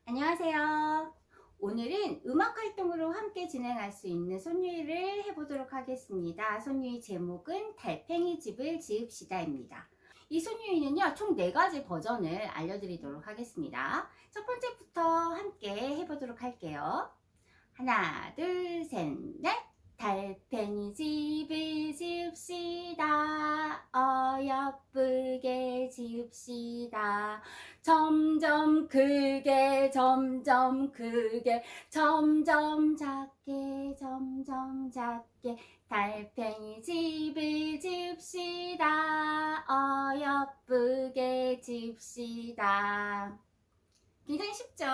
안녕하세요. 오늘은 음악 활동으로 함께 진행할 수 있는 손유이를 해보도록 하겠습니다. 손유이 제목은 달팽이 집을 지읍시다입니다. 이 손유이는요, 총 4가지 버전을 알려드리도록 하겠습니다. 첫 번째부터 함께 해보도록 할게요. 하나, 둘, 셋, 넷. 달팽이 집을 지읍시다. 어여쁘게 지읍시다. 점점 크게, 점점 크게, 점점 작게, 점점 작게. 달팽이 집을 지읍시다. 어여쁘게 지읍시다. 굉장히 쉽죠?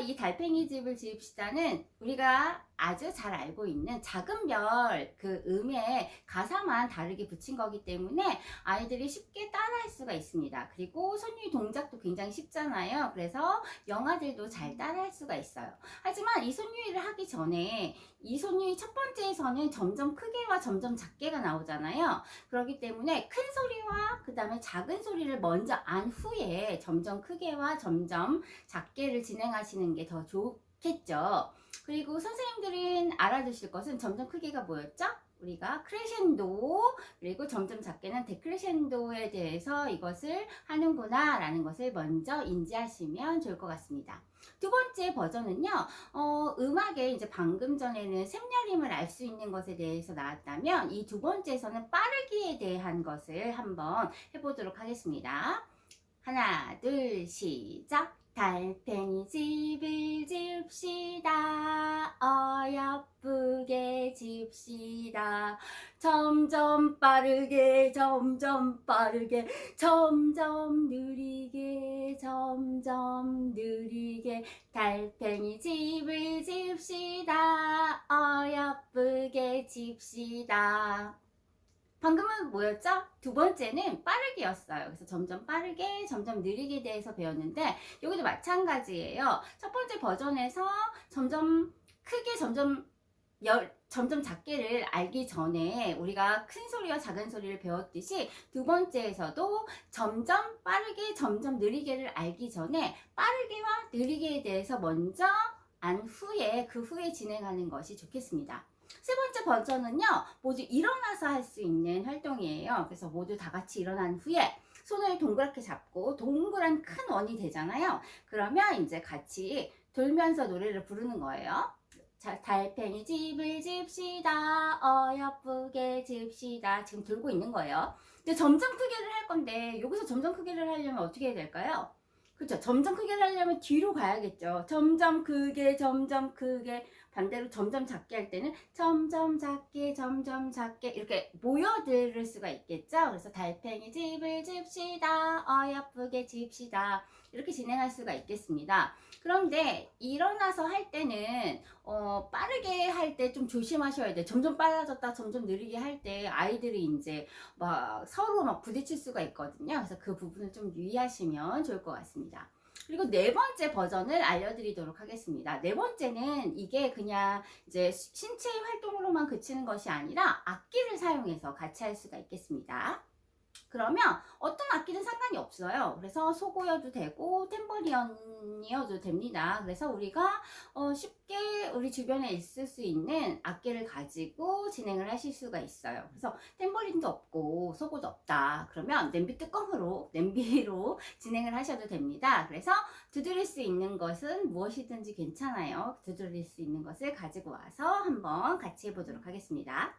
이 달팽이 집을 지읍시다는 우리가 아주 잘 알고 있는 작은 별 그 음의 가사만 다르게 붙인 거기 때문에 아이들이 쉽게 따라할 수가 있습니다. 그리고 손유희 동작도 굉장히 쉽잖아요. 그래서 영아들도 잘 따라할 수가 있어요. 하지만 이 손유희를 하기 전에 이 손유희 첫 번째에서는 점점 크게와 점점 작게가 나오잖아요. 그렇기 때문에 큰 소리와 그 다음에 작은 소리를 먼저 안 후에 점점 크게와 점점 작게를 진행하시는 게 더 좋겠죠. 그리고 선생님들은 알아두실 것은 점점 크게가 뭐였죠? 우리가 크레셴도, 그리고 점점 작게는 데크레셴도에 대해서 이것을 하는구나 라는 것을 먼저 인지하시면 좋을 것 같습니다. 두 번째 버전은요, 음악에 이제 방금 전에는 샘열림을 알 수 있는 것에 대해서 나왔다면 이 두 번째에서는 빠르기에 대한 것을 한번 해보도록 하겠습니다. 하나, 둘, 시작! 달팽이 집을 지읍시다. 어여쁘게 지읍시다. 점점 빠르게, 점점 빠르게, 점점 느리게, 점점 느리게. 달팽이 집을 지읍시다. 어여쁘게 지읍시다. 방금은 뭐였죠? 두 번째는 빠르기였어요. 그래서 점점 빠르게, 점점 느리게 대해서 배웠는데 여기도 마찬가지예요. 첫 번째 버전에서 점점 크게, 점점 작게를 알기 전에 우리가 큰 소리와 작은 소리를 배웠듯이 두 번째에서도 점점 빠르게, 점점 느리게를 알기 전에 빠르게와 느리게에 대해서 먼저 안 후에 그 후에 진행하는 것이 좋겠습니다. 세 번째 버전은요, 모두 일어나서 할 수 있는 활동이에요. 그래서 모두 다 같이 일어난 후에 손을 동그랗게 잡고 동그란 큰 원이 되잖아요. 그러면 이제 같이 돌면서 노래를 부르는 거예요. 자, 달팽이 집을 집시다. 어여쁘게 집시다. 지금 들고 있는 거예요. 근데 점점 크게를 할 건데 여기서 점점 크게를 하려면 어떻게 해야 될까요? 그렇죠. 점점 크게 하려면 뒤로 가야겠죠. 점점 크게, 점점 크게. 반대로 점점 작게 할 때는 점점 작게, 점점 작게 이렇게 모여들 수가 있겠죠. 그래서 달팽이 집을 집시다. 어여쁘게 집시다. 이렇게 진행할 수가 있겠습니다. 그런데 일어나서 할 때는 빠르게 할 때 좀 조심하셔야 돼요. 점점 빨라졌다, 점점 느리게 할 때 아이들이 이제 막 서로 막 부딪힐 수가 있거든요. 그래서 그 부분을 좀 유의하시면 좋을 것 같습니다. 그리고 네 번째 버전을 알려드리도록 하겠습니다. 네 번째는 이게 그냥 이제 신체 활동으로만 그치는 것이 아니라 악기를 사용해서 같이 할 수가 있겠습니다. 그러면 어떤 악기든 상관이 없어요. 그래서 소고여도 되고 탬버린이어도 됩니다. 그래서 우리가 쉽게 우리 주변에 있을 수 있는 악기를 가지고 진행을 하실 수가 있어요. 그래서 탬버린도 없고 소고도 없다. 그러면 냄비로 진행을 하셔도 됩니다. 그래서 두드릴 수 있는 것은 무엇이든지 괜찮아요. 두드릴 수 있는 것을 가지고 와서 한번 같이 해보도록 하겠습니다.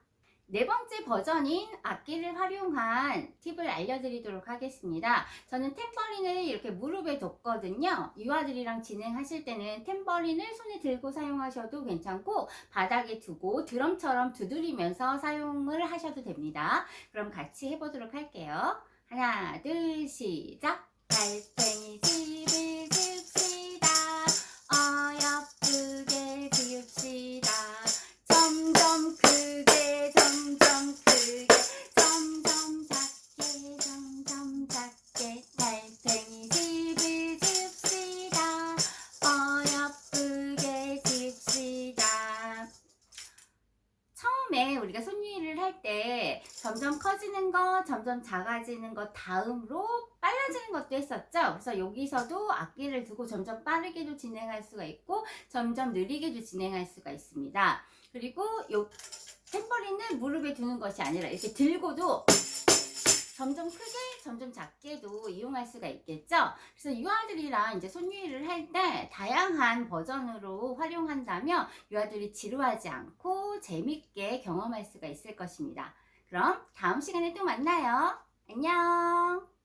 네 번째 버전인 악기를 활용한 팁을 알려드리도록 하겠습니다. 저는 탬버린을 이렇게 무릎에 뒀거든요. 유아들이랑 진행하실 때는 탬버린을 손에 들고 사용하셔도 괜찮고 바닥에 두고 드럼처럼 두드리면서 사용을 하셔도 됩니다. 그럼 같이 해보도록 할게요. 하나, 둘, 시작! 달팽이 집을 집시다. 어여쁘게 지읍시다. 점점 크게, 점점 크게, 점점 작게, 점점 작게. 달팽이 집을 집시다. 어여쁘게 집시다. 처음에 우리가 손유희를 할 때 점점 커지는 것, 점점 작아지는 것 다음으로 빨라지는 것도 했었죠. 그래서 여기서도 악기를 두고 점점 빠르게도 진행할 수가 있고 점점 느리게도 진행할 수가 있습니다. 그리고 요 탬버린은 무릎에 두는 것이 아니라 이렇게 들고도 점점 크게 점점 작게도 이용할 수가 있겠죠. 그래서 유아들이랑 이제 손유희를 할 때 다양한 버전으로 활용한다면 유아들이 지루하지 않고 재밌게 경험할 수가 있을 것입니다. 그럼 다음 시간에 또 만나요. 안녕.